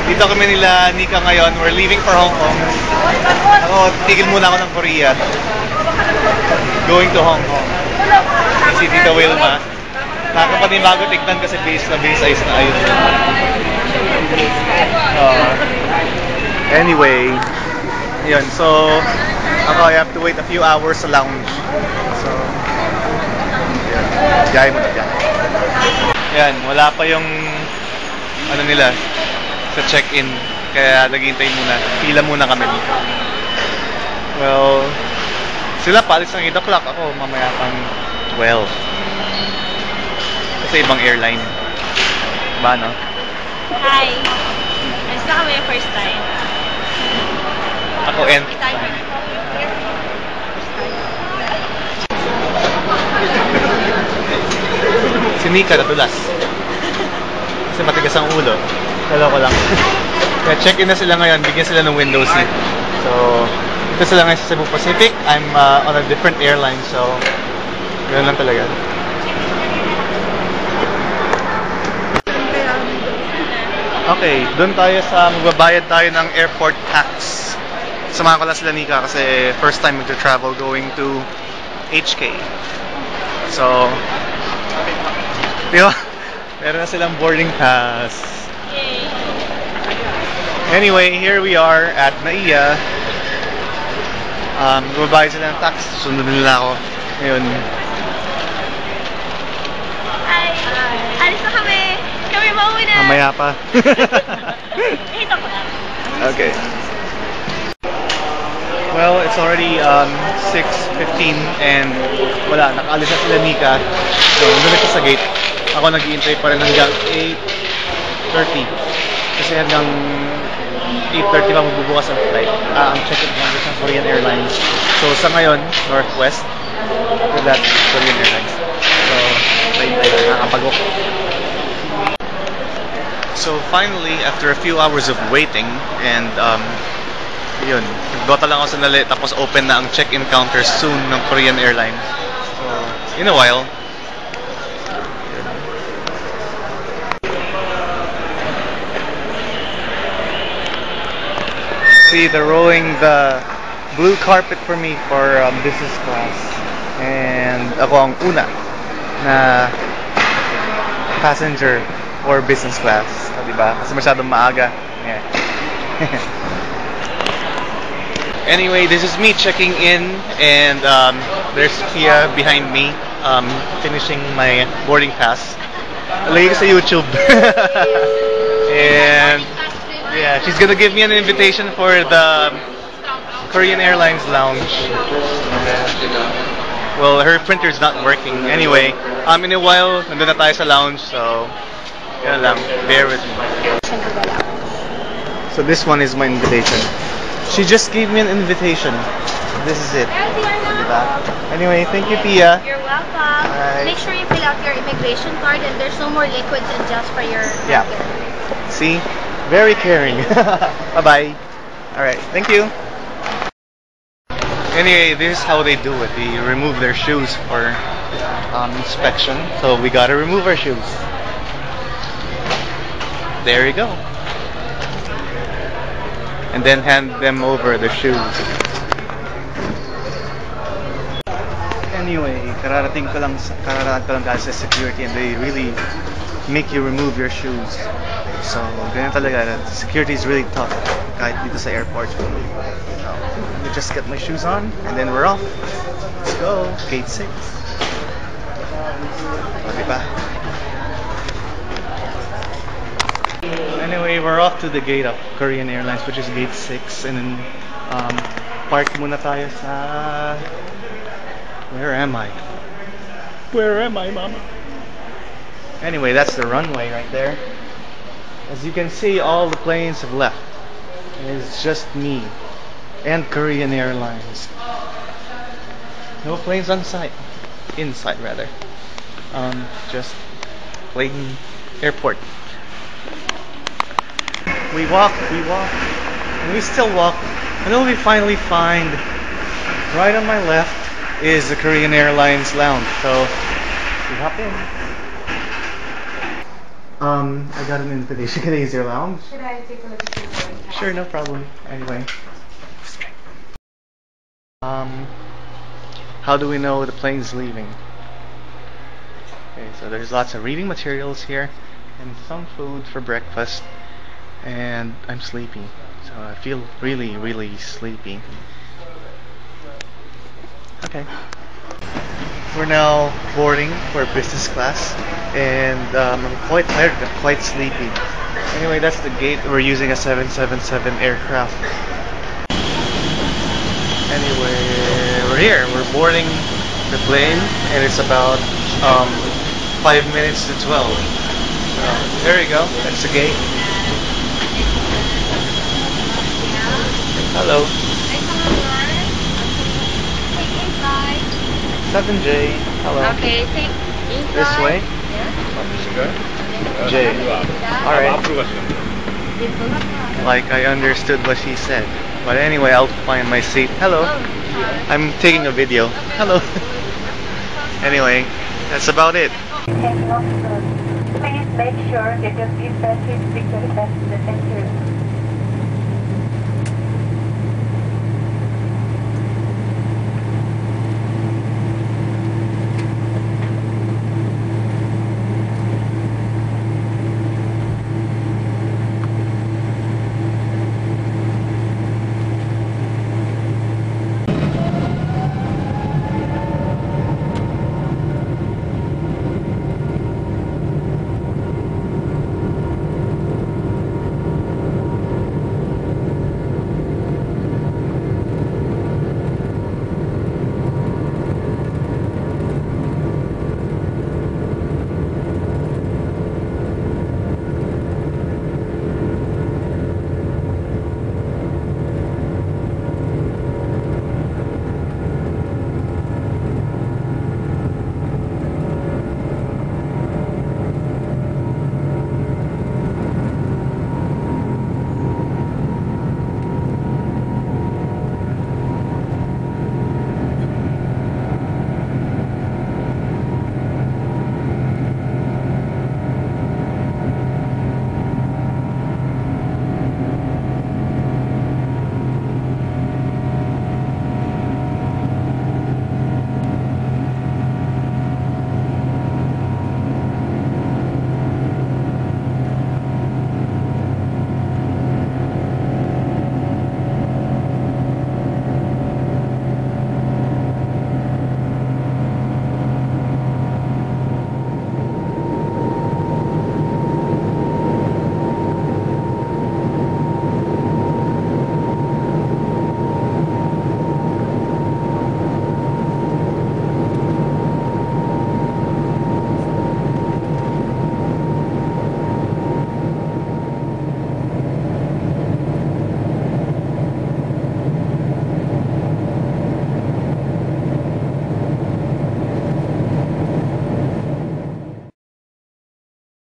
Dito kami nila Nika ngayon. We're leaving for Hong Kong. Ako, tigil muna ako ng Korea. Going to Hong Kong. Si Tita Wilma. Nakakapanibago tignan kasi base na base ayos na ayos. Anyway, yun. So, ako, I have to wait a few hours sa lounge. So, yun. Jaya mo na dyan. Yan, wala pa yung ano nila sa check-in. Kaya naghihintay muna. Pila muna kami dito. Well, sila paalis ng 8 o'clock. Ako, mamaya pang 12. Kasi ibang airline. Ba, no? Hi! Ayos na kami first time. Ako, and si Nika nadulas. Kasi matigas ang ulo. Kala ko lang. Kaya check-in na sila ngayon. Bigyan sila ng window seat. So, ito sila ngayon sa Cebu Pacific. I'm on a different airline. So, ganoon lang talaga. Okay, doon tayo sa magbabayad tayo ng airport tax. Samahan ko lang sila Nika kasi first time mag-travel going to HK. So, di ba? Meron na silang boarding pass. Yay! Anyway, here we are at NAIA. Magbabayad sila ng tax. Sunod nila ako. Ngayon. Hi! Alis na kami! Kami mauwi na! Mamaya pa. Hito ko lang. Okay. Well, it's already 6:15 and wala, nakaalis na sila Nika. So, nandun na sa gate. Ako nag-iintay pa rin hanggang 8:30. Kasi hanggang 8:30 pa magbubukas ang flight. Ang check-in number ng Korean Airlines. So, sa ngayon, Northwest. After that, Korean Airlines. So, tayo nakakapagok. So finally, after a few hours of waiting and yun, nagbota lang ako sandali tapos open na ang check-in counter soon ng Korean Airlines. So, in a while. See, they're rolling the blue carpet for me for business class. And ako ang una na passenger or business class, diba? Kasi masyadong maaga. Yeah. Anyway, this is me checking in, and there's Pia behind me, finishing my boarding pass. Lagay ko sa YouTube. And yeah, she's gonna give me an invitation for the Korean Airlines lounge. Well, her printer's not working. Anyway, in a while, nandun na tayo sa lounge, so yan lang, bear with me. So this one is my invitation. She just gave me an invitation. This is it. Anyway, thank you, Pia. You're welcome. Bye. Make sure you fill out your immigration card and there's no more liquids and just for your Yeah. See? Very caring. Bye-bye. Alright, thank you. Anyway, this is how they do it. They remove their shoes for inspection. So we gotta remove our shoes. There you go. And then hand them over the shoes. Anyway, kararating ko lang guys sa security and they really make you remove your shoes. So, ganyan talaga. Security is really tough kahit dito sa airport. So, let me just get my shoes on and then we're off. Let's go. Gate 6. O, diba? Anyway, we're off to the gate of Korean Airlines, which is gate 6, and then park muna tayo sa... Where am I? Where am I, Mama? Anyway, that's the runway right there. As you can see, all the planes have left. It's just me and Korean Airlines. No planes on site. Inside, rather. Just plain airport. We walk, and we still walk until we finally find right on my left is the Korean Airlines lounge. So we hop in. I got an invitation. Can I use your lounge? Should I take a look at your boarding pass? Sure, no problem. Anyway. How do we know the plane's leaving? Okay, so there's lots of reading materials here and some food for breakfast, and I'm sleepy, so I feel really, really sleepy. Okay. We're now boarding for business class, and I'm quite tired, I'm quite sleepy. Anyway, that's the gate. We're using a 777 aircraft. Anyway, we're here. We're boarding the plane, and it's about 5 minutes to 12. There you go. That's the gate. Hello. 7J. Hello. Okay, take inside. This way? Yeah. J. Alright. Like I understood what she said. But anyway, I'll find my seat. Hello. I'm taking a video. Hello. Anyway, that's about it. Please make sure that your seat belt is securely fastened. Thank you.